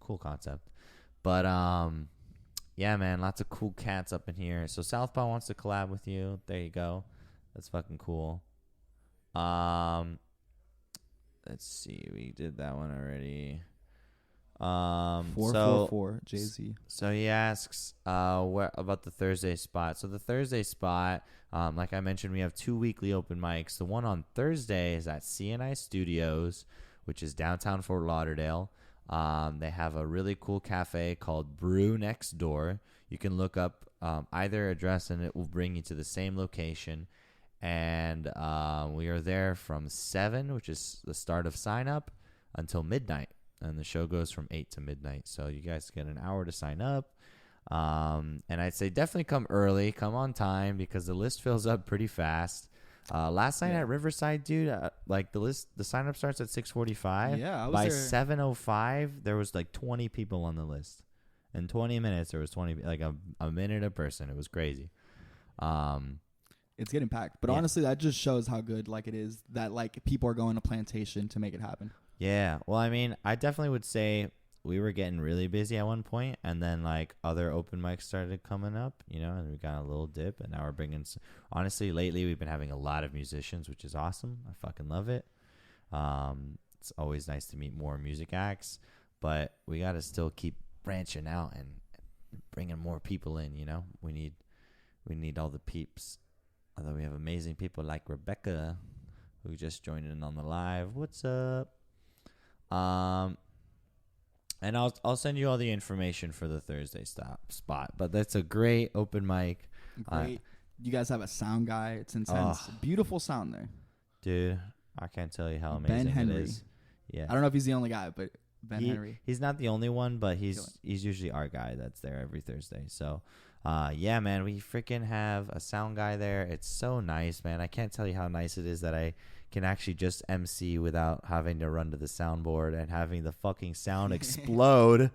cool concept. But yeah, man, lots of cool cats up in here. So Southpaw wants to collab with you. There you go. That's fucking cool. Let's see. We did that one already. 444 Jay-Z. So he asks where about the Thursday spot. So the Thursday spot, like I mentioned, we have 2 weekly open mics. The one on Thursday is at CNI Studios, which is downtown Fort Lauderdale. They have a really cool cafe called Brew Next Door. You can look up either address and it will bring you to the same location. And we are there from 7, which is the start of sign up, until midnight. And the show goes from 8 to midnight. So you guys get an hour to sign up. And I'd say definitely come early. Come on time because the list fills up pretty fast. Last night at Riverside, dude, like the sign up starts at 6:45. Yeah, I was by there. 7:05, there was like 20 people on the list. In 20 minutes, there was 20, like a minute a person. It was crazy. It's getting packed. But honestly, that just shows how good like it is that like people are going to Plantation to make it happen. Yeah. Well, I mean, I definitely would say we were getting really busy at one point, and then like other open mics started coming up, you know, and we got a little dip, and now we're bringing. Honestly, lately we've been having a lot of musicians, which is awesome. I fucking love it. It's always nice to meet more music acts, but we got to still keep branching out and bringing more people in. You know, we need all the peeps. Although we have amazing people like Rebecca, who just joined in on the live. What's up? And I'll send you all the information for the Thursday spot. But that's a great open mic. Great. You guys have a sound guy. It's intense. Beautiful sound there. Dude, I can't tell you how amazing Ben Henry. it is. Yeah. I don't know if he's the only guy, but Ben Henry. He's not the only one, but he's usually our guy that's there every Thursday. So, yeah, man, we freaking have a sound guy there. It's so nice, man. I can't tell you how nice it is that I can actually just MC without having to run to the soundboard and having the fucking sound explode.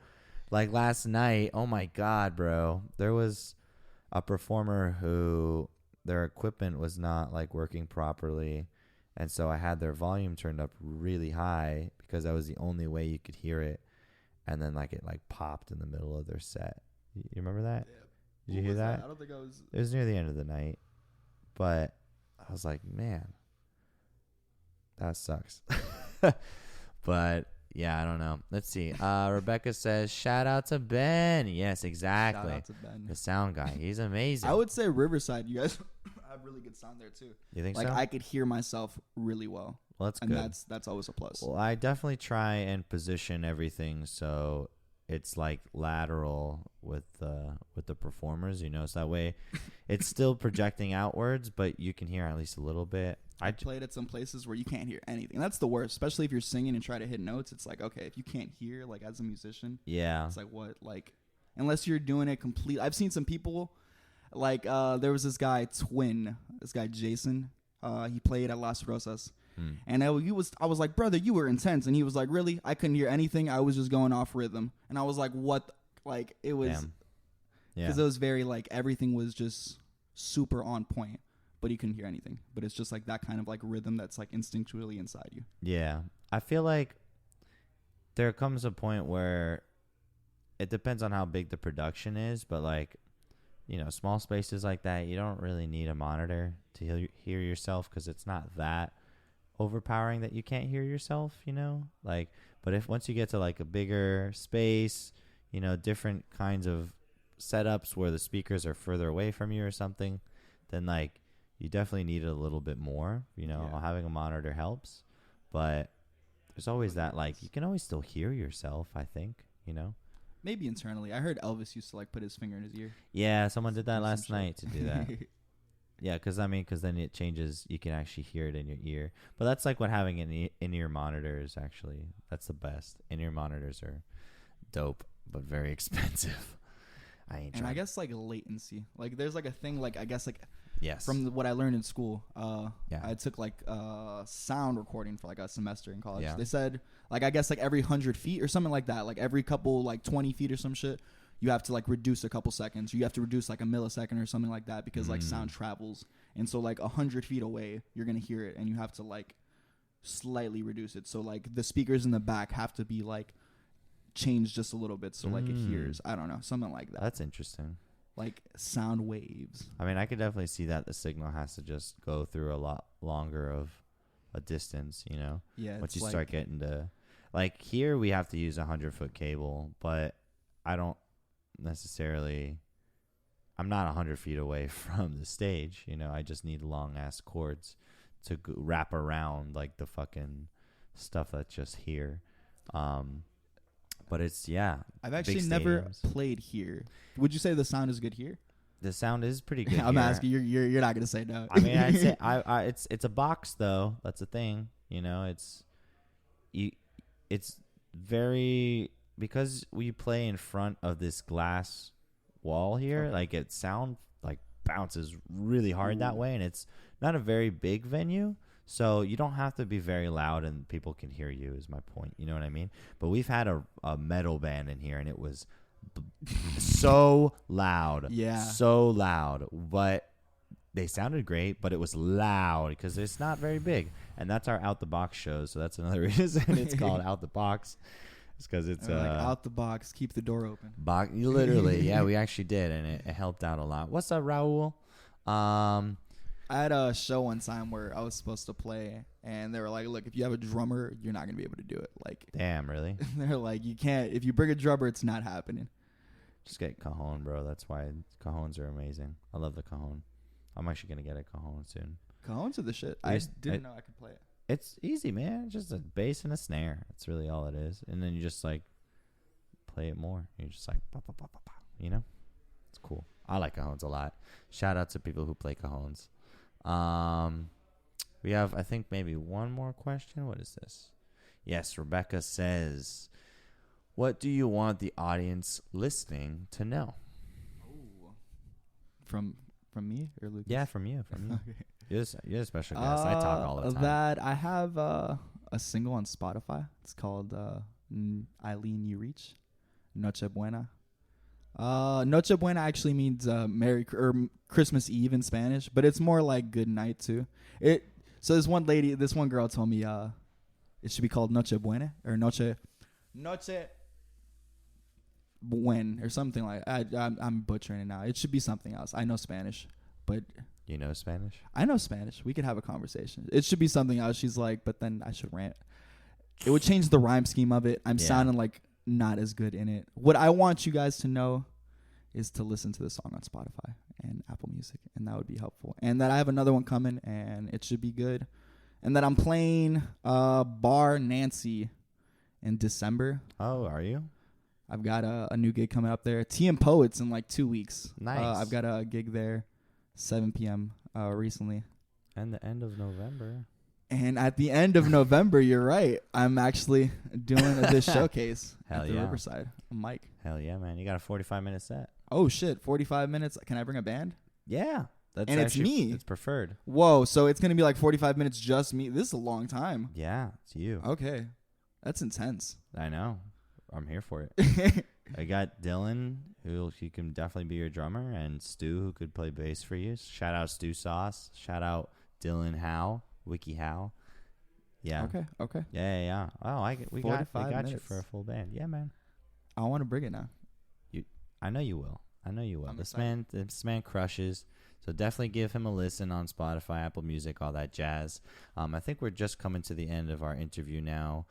Like last night, oh my God, bro. There was a performer who their equipment was not like working properly. And so I had their volume turned up really high because that was the only way you could hear it. And then like it like popped in the middle of their set. You remember that? Yeah. Did you hear that? I don't think I was. It was near the end of the night. But I was like, man, that sucks. But yeah, I don't know. Let's see. Rebecca says, shout out to Ben. Yes, exactly. Shout out to Ben. The sound guy. He's amazing. I would say Riverside. You guys have really good sound there too. You think like so? I could hear myself really well. Well, that's and good. That's always a plus. Well, I definitely try and position everything so it's like lateral with the performers, you know, so that way it's still projecting outwards, but you can hear at least a little bit. I played at some places where you can't hear anything. That's the worst, especially if you're singing and try to hit notes. It's like, okay, if you can't hear, like as a musician, yeah, it's like what, like unless you're doing it complete. I've seen some people, like there was this guy Jason. He played at Las Rosas. And I was like, brother, you were intense. And he was like, really? I couldn't hear anything. I was just going off rhythm. And I was like, what? Like, it was, because it was very, like, everything was just super on point, but he couldn't hear anything. But it's just like that kind of like rhythm that's like instinctually inside you. Yeah. I feel like there comes a point where it depends on how big the production is, but like, you know, small spaces like that, you don't really need a monitor to hear yourself because it's not that overpowering that you can't hear yourself, you know, like, but if once you get to like a bigger space, you know, different kinds of setups where the speakers are further away from you or something, then like you definitely need it a little bit more, you know. Having a monitor helps, but there's always that, like, you can always still hear yourself, I think, you know. Maybe internally. I heard Elvis used to like put his finger in his ear. Yeah, someone did that last night to do that. Yeah, because then it changes. You can actually hear it in your ear. But that's like what having in-ear monitors, actually. That's the best. In-ear monitors are dope, but very expensive. I guess like latency. Like there's like a thing, like I guess like yes, from what I learned in school. I took like sound recording for like a semester in college. Yeah. They said like I guess like every 100 feet or something like that. Like every couple like 20 feet or some shit, you have to like reduce a couple seconds. You have to reduce like a millisecond or something like that because like sound travels. And so like 100 feet away, you're gonna hear it, and you have to like slightly reduce it. So like the speakers in the back have to be like changed just a little bit so like it hears. I don't know, something like that. That's interesting. Like sound waves. I mean, I could definitely see that the signal has to just go through a lot longer of a distance, you know? Yeah. Once you start getting to, like, here we have to use a 100-foot cable, but I don't necessarily, I'm not 100 feet away from the stage, you know? I just need long ass cords to wrap around like the fucking stuff that's just here. But it's, yeah. I've actually never played here. Would you say the sound is good here? The sound is pretty good. I'm here. asking. You're not gonna say no. I mean, I'd say it's a box though. That's the thing. You know, it's very, because we play in front of this glass wall here. Okay. Like, it sound like bounces really hard that way, and it's not a very big venue. So you don't have to be very loud and people can hear you, is my point. You know what I mean? But we've had a metal band in here, and it was so loud. Yeah. So loud. But they sounded great, but it was loud because it's not very big. And that's our Out the Box show. So that's another reason it's called Out the Box. It's because it's like out the box, keep the door open. Literally. Yeah, we actually did. And it helped out a lot. What's up, Raul? I had a show one time where I was supposed to play, and they were like, look, if you have a drummer, you're not going to be able to do it. Like, damn, really? They're like, you can't. If you bring a drummer, it's not happening. Just get cajon, bro. That's why cajons are amazing. I love the cajon. I'm actually going to get a cajon soon. Cajons are the shit. I didn't know I could play it. It's easy, man. It's just a bass and a snare. That's really all it is. And then you just, like, play it more. You're just like, bah, bah, bah, bah, bah. You know? It's cool. I like cajons a lot. Shout out to people who play cajons. We have, I think, maybe one more question. What is this? Yes, Rebecca says, what do you want the audience listening to know? Oh. From me or Lucas? Yeah, from you. Okay. You're a special guest. I talk all the time. That I have a single on Spotify. It's called Eileen You Reach, Noche Buena. Noche Buena actually means Merry or Christmas Eve in Spanish, but it's more like good night too. So this one girl told me it should be called Noche Buena or Noche Buen or something like. I'm butchering it now. It should be something else. I know Spanish, but you know Spanish? I know Spanish. We could have a conversation. It should be something else. She's like, but then I should rant. It would change the rhyme scheme of it. I'm sounding like not as good in it. What I want you guys to know is to listen to the song on Spotify and Apple Music, and that would be helpful. And that I have another one coming, and it should be good. And that I'm playing Bar Nancy in December. Oh, are you? I've got a new gig coming up there. TM Poets in like 2 weeks. Nice. I've got a gig there, 7 p.m. Recently. And the end of November. And at the end of November, you're right, I'm actually doing this showcase at the Riverside. Mike. Hell yeah, man. You got a 45-minute set. Oh, shit. 45 minutes. Can I bring a band? Yeah. And it's me. It's preferred. Whoa. So it's going to be like 45 minutes just me. This is a long time. Yeah. It's you. Okay. That's intense. I know. I'm here for it. I got Dylan, he can definitely be your drummer, and Stu, who could play bass for you. Shout out Stu Sauce. Shout out Dylan Howe, Wiki Howe. Yeah. Okay. Yeah. Oh, we got you for a full band. Yeah, man. I want to bring it now. I know you will. This man crushes. So definitely give him a listen on Spotify, Apple Music, all that jazz. I think we're just coming to the end of our interview now.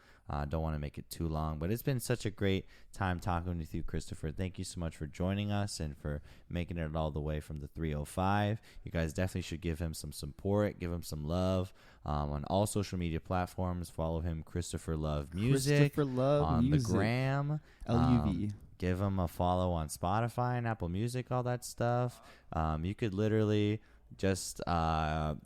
Don't want to make it too long, but it's been such a great time talking with you, Christopher. Thank you so much for joining us and for making it all the way from the 305. You guys definitely should give him some support, give him some love on all social media platforms. Follow him, Christopher Luv Music. Christopher Luv on Music. The gram. LUV. Give him a follow on Spotify and Apple Music, all that stuff. You could literally just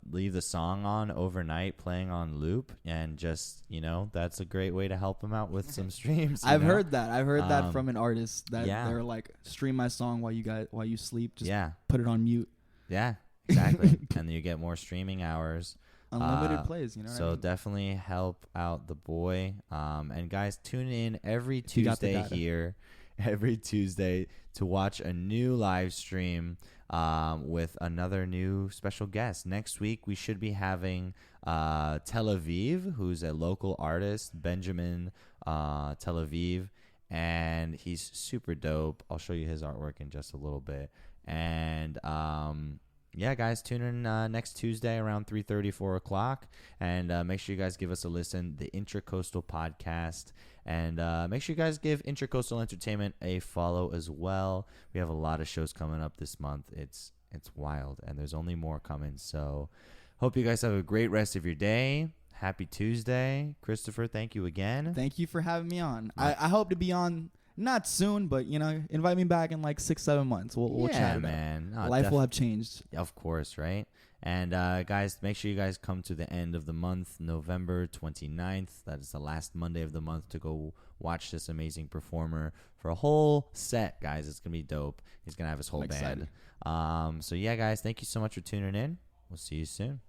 leave the song on overnight, playing on loop, and just, that's a great way to help him out with some streams. I've heard that from an artist that they're like, stream my song while you sleep. Just put it on mute. Yeah, exactly. And then you get more streaming hours. Unlimited plays, So definitely help out the boy. And guys, tune in every Tuesday here. Every Tuesday to watch a new live stream with another new special guest. Next week, we should be having Tel Aviv, who's a local artist, Benjamin Tel Aviv. and he's super dope. I'll show you his artwork in just a little bit. And yeah, guys, tune in next Tuesday around 3:30, 4 o'clock. And make sure you guys give us a listen, the Intracoastal Podcast. And make sure you guys give Intracoastal Entertainment a follow as well. We have a lot of shows coming up this month. It's wild, and there's only more coming. So hope you guys have a great rest of your day. Happy Tuesday. Christopher, thank you again. Thank you for having me on. I hope to be on, not soon, but, invite me back in like 6-7 months. We'll chat about it. Man. Life will have changed. Of course, right? And guys, make sure you guys come to the end of the month, November 29th. That is the last Monday of the month to go watch this amazing performer for a whole set, guys. It's going to be dope. He's going to have his whole band. So yeah, guys, thank you so much for tuning in. We'll see you soon.